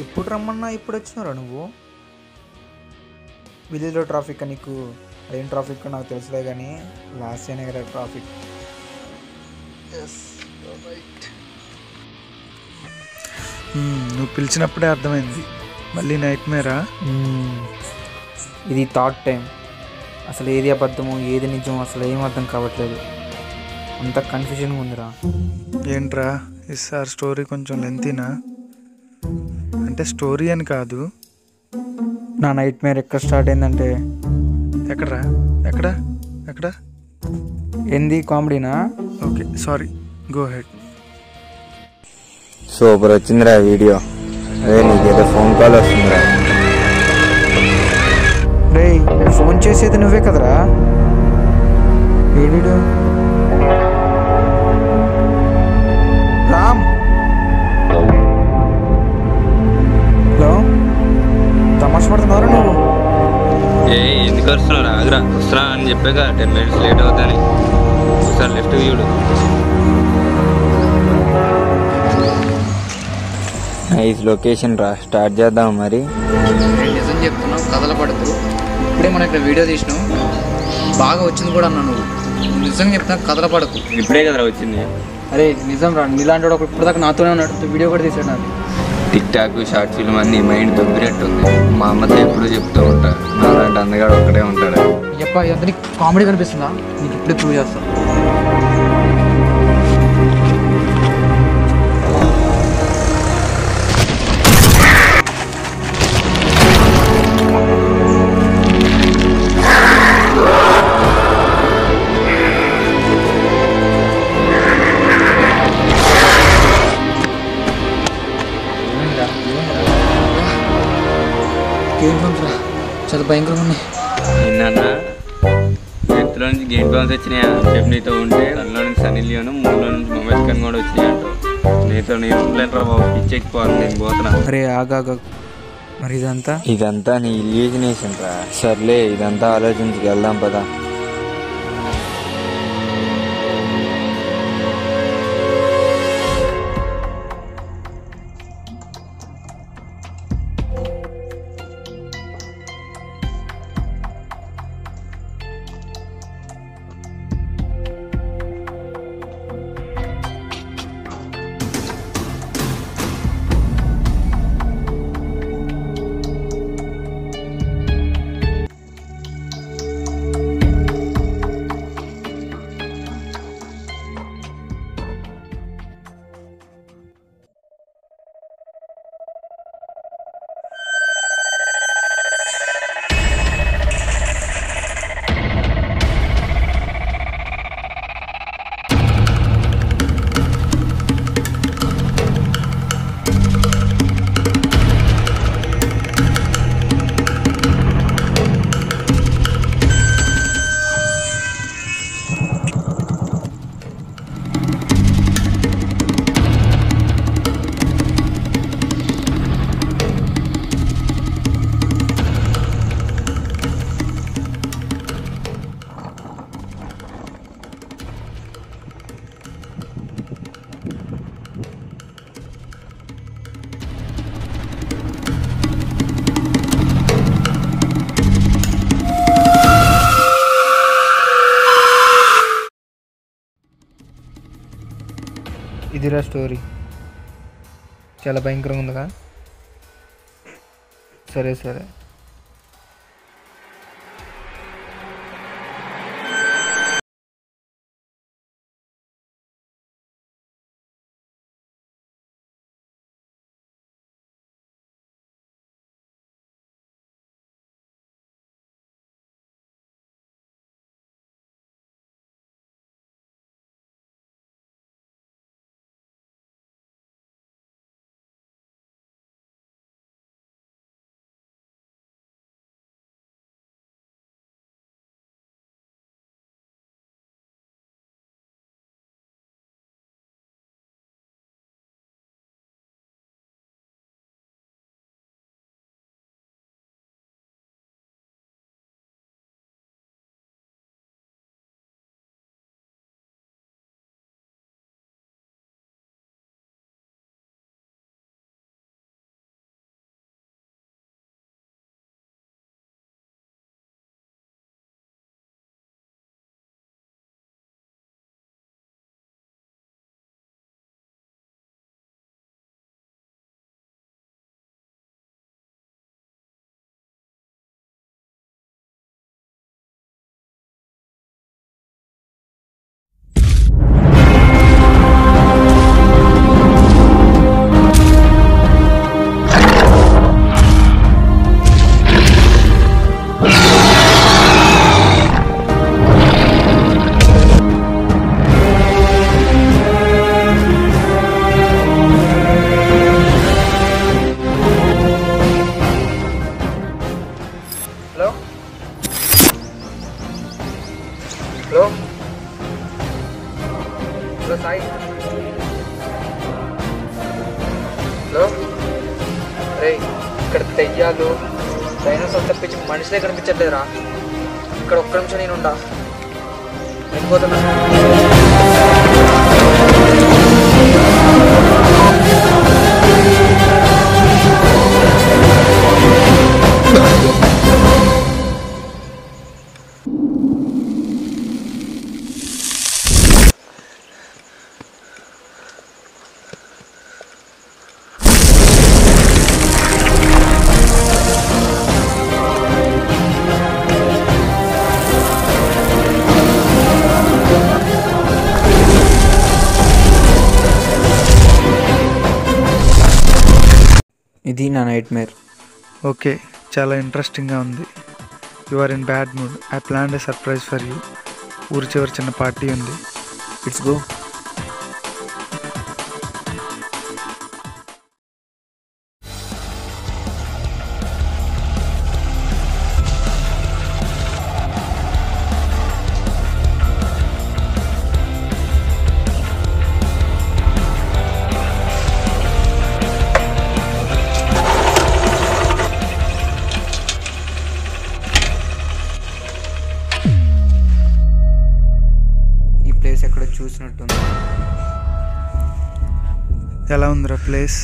ఇప్పుడు రమ్మన్నా ఇప్పుడు వచ్చినారా నువ్వు? విలేజ్లో ట్రాఫిక్ నీకు ఏం ట్రాఫిక్ నాకు తెలుసులే, కానీ లాస్ట్ అయినా కదా ట్రాఫిక్. నువ్వు పిలిచినప్పుడే అర్థమైంది. మళ్ళీ నైట్ మేరా? ఇది థర్డ్ టైం. అసలు ఏది అబద్ధము ఏది నిజం అసలు ఏం అర్థం కావట్లేదు. అంత కన్ఫ్యూజన్గా ఉందిరా. ఏంట్రా ఈసారి స్టోరీ కొంచెం లెంతీనా? అంటే స్టోరీ అని కాదు. నా నైట్ మేర్ ఎక్కడ స్టార్ట్ అయిందంటే ఎక్కడరా? ఎక్కడ ఎక్కడ? ఏంది కామెడీనా? Okay sorry, go ahead. Super వచ్చిందిరా వీడియో. అదే నీకేదో ఫోన్ కాల్ వస్తుందిరా. రేయ్, ఫోన్ చేసేది నువ్వే కదరా? ఏడు రామ్. హలో, తమాషా పడుతున్నారా నువ్వు? ఎందుకు వస్తున్నావు? ఆగ్రా వస్తున్నా అని చెప్పాక 10 minutes లేట్ అవుతాని. ఒకసారి లెఫ్ట్ చూడు. నైస్ లొకేషన్ రా. స్టార్ట్ చేద్దాం మరి. నిజం చెప్తున్నావు, కథలు పడుతూ ఇప్పుడే మనం ఇక్కడ వీడియో తీసినావు, బాగా వచ్చింది కూడా అన్నా. నువ్వు నిజంగా చెప్తున్నా, కథలు పడకు. ఇప్పుడే కదరా వచ్చింది. అరే నిజం రా, నీలాంటి వాడు ఇప్పుడు దాకా నాతోనే ఉన్నాడు, వీడియో కూడా తీసాడు నాకు. టిక్ టాక్ షార్ట్ ఫిల్మ్ అన్ని మైండ్ దొబ్బినట్టుంది. మా అమ్మతో ఎప్పుడూ చెప్తూ ఉంటా, నాలాంటి అందగాడు ఒక్కడే ఉంటాడు. చెప్ప ఇదంతా నీకు కామెడీ కనిపిస్తుందా? నీకు ఇప్పుడే ప్రూవ్ చేస్తా. గేమ్ ఫోన్స్ రా, చాలా భయంకరంగా ఉన్నాయి. నిన్న చేతిలో నుంచి గేమ్ బాల్స్ వచ్చినాయా చెప్పి నీతో ఉంటే, దానిలో నుంచి సన్నీ లియోను, మూడులో నుంచి మొబైల్ కన్ కూడా వచ్చినాయంట. నీతో నేను ఉండలేనురా బాబు, పిచ్చెక్కిపోవాలి. నేను పోతున్నా. అరే ఆగా, మరి ఇదంతా నీ ఇల్యూజినేషన్ రా. సర్లే, ఇదంతా ఆలోచించుకు వెళ్దాం పదా. ఇదిరా స్టోరీ. చాలా భయంకరంగా ఉందిగా. సరే. రే ఇక్కడ దెయ్యాలు డైనోసార్ తప్పించి మనుషులే కనిపించట్లేదురా. ఇక్కడ ఒక్క నిమిషం నేనుండా వెళ్ళిపోతున్నా. ఇది నా నైట్ మేర్. ఓకే, చాలా ఇంట్రెస్టింగ్గా ఉంది. You are in bad mood. I planned a surprise for you. ఊరి చివరి చిన్న పార్టీ ఉంది. It's go. ఎక్కడ చూసినట్టుంది. ఎలా ఉందిరా ప్లేస్?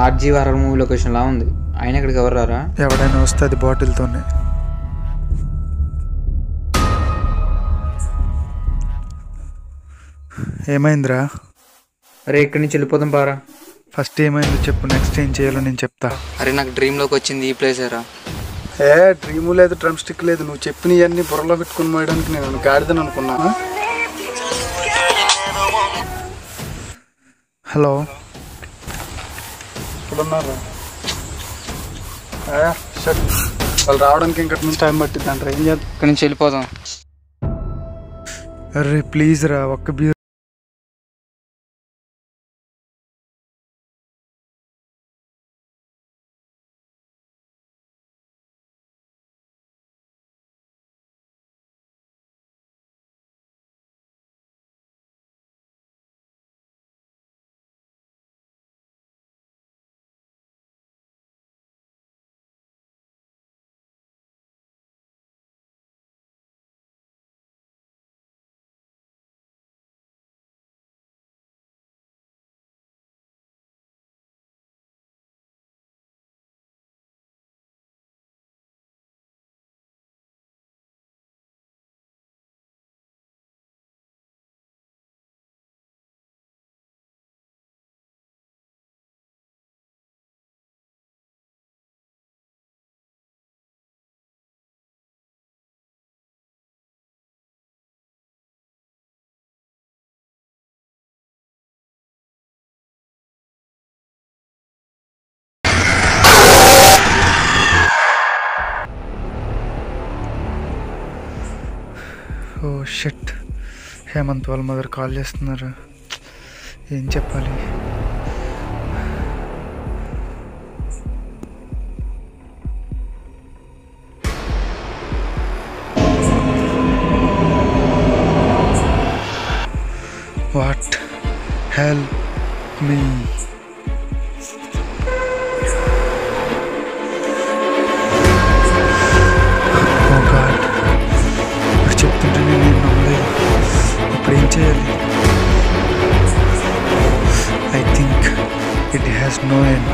ఆర్జీ హారర్ మూవీ లొకేషన్ లా ఉంది. ఆయన ఇక్కడికి ఎవరు రారా? ఎవడైనా వస్తే అది బాటిల్తోనే. ఏమైందిరా? అరే ఇక్కడి నుంచి వెళ్ళిపోతాం పారా. ఫస్ట్ ఏమైందో చెప్పు, నెక్స్ట్ ఏం చేయాలో నేను చెప్తా. అరే నాకు డ్రీమ్లోకి వచ్చింది ఈ ప్లేసేరా. డ్రీము లేదు, డ్రమ్ స్టిక్ లేదు. నువ్వు చెప్పినవన్నీ బుర్రలో పెట్టుకుని మోయడానికి నేను గాడిదని అనుకున్నా. హలో, ఇప్పుడున్నారా? వాళ్ళు రావడానికి ఇంకటి నుంచి టైం పట్టిద్ది అంటారు. ఏం చేద్దాం? ఇక్కడి నుంచి వెళ్ళిపోదాం. అరే ప్లీజ్ రా, ఒక్క బీర్. ఓ షిట్, హేమంత్ వాళ్ళ మదర్ కాల్ చేస్తున్నారు. ఏం చెప్పాలి? వాట్? Help me. చెప్తుంటే నేను నమ్మలేదు. ఇప్పుడు ఏం చేయాలి? I think it has no end.